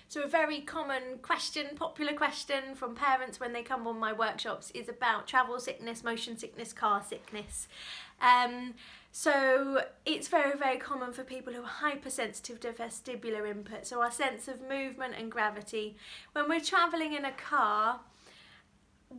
So a very common question, popular question from parents when they come on my workshops is about travel sickness, motion sickness, car sickness. So it's very, very common for people who are hypersensitive to vestibular input, so our sense of movement and gravity. When we're travelling in a car,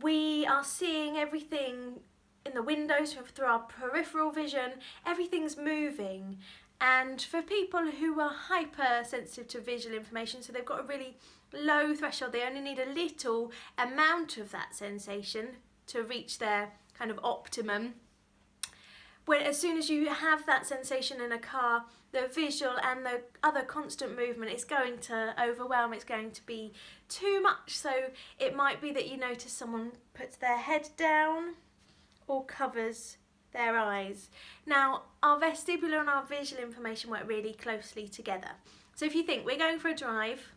we are seeing everything in the windows through our peripheral vision, everything's moving. And for people who are hypersensitive to visual information, so they've got a really low threshold, they only need a little amount of that sensation to reach their kind of optimum. As soon as you have that sensation in a car, the visual and the other constant movement is going to overwhelm, it's going to be too much. So it might be that you notice someone puts their head down or covers their eyes. Now, our vestibular and our visual information work really closely together. So if you think we're going for a drive,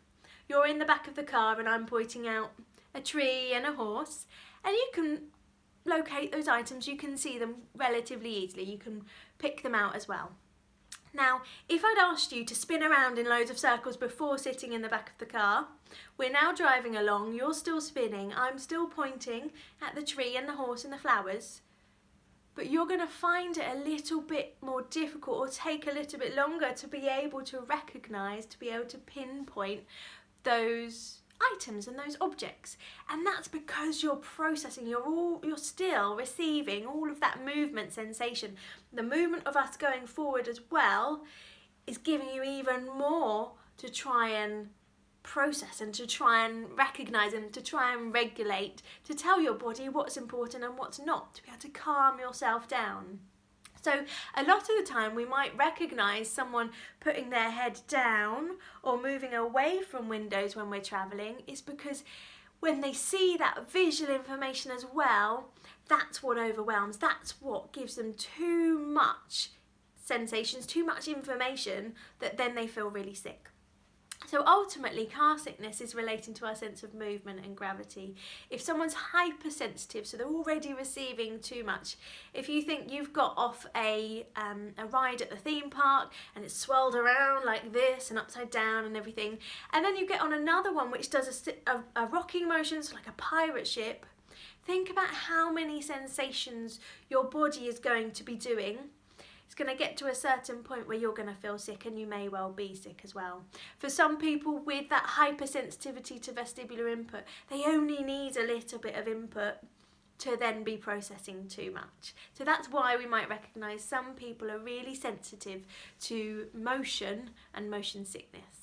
you're in the back of the car and I'm pointing out a tree and a horse, and you can locate those items, you can see them relatively easily, you can pick them out as well. Now, if I'd asked you to spin around in loads of circles before sitting in the back of the car, we're now driving along, you're still spinning, I'm still pointing at the tree and the horse and the flowers, but you're going to find it a little bit more difficult or take a little bit longer to be able to recognise, to be able to pinpoint those items and those objects. And that's because you're processing, you're still receiving all of that movement sensation. The movement of us going forward as well is giving you even more to try and process and to try and recognise and to try and regulate, to tell your body what's important and what's not, to be able to calm yourself down. So a lot of the time we might recognise someone putting their head down or moving away from windows when we're travelling is because when they see that visual information as well, that's what overwhelms, that's what gives them too much sensations, too much information, that then they feel really sick. So ultimately, car sickness is relating to our sense of movement and gravity. If someone's hypersensitive, so they're already receiving too much, if you think you've got off a ride at the theme park and it's swirled around like this and upside down and everything, and then you get on another one which does a rocking motion, so like a pirate ship, think about how many sensations your body is going to be doing. It's going to get to a certain point where you're going to feel sick, and you may well be sick as well. For some people with that hypersensitivity to vestibular input, they only need a little bit of input to then be processing too much. So that's why we might recognise some people are really sensitive to motion and motion sickness.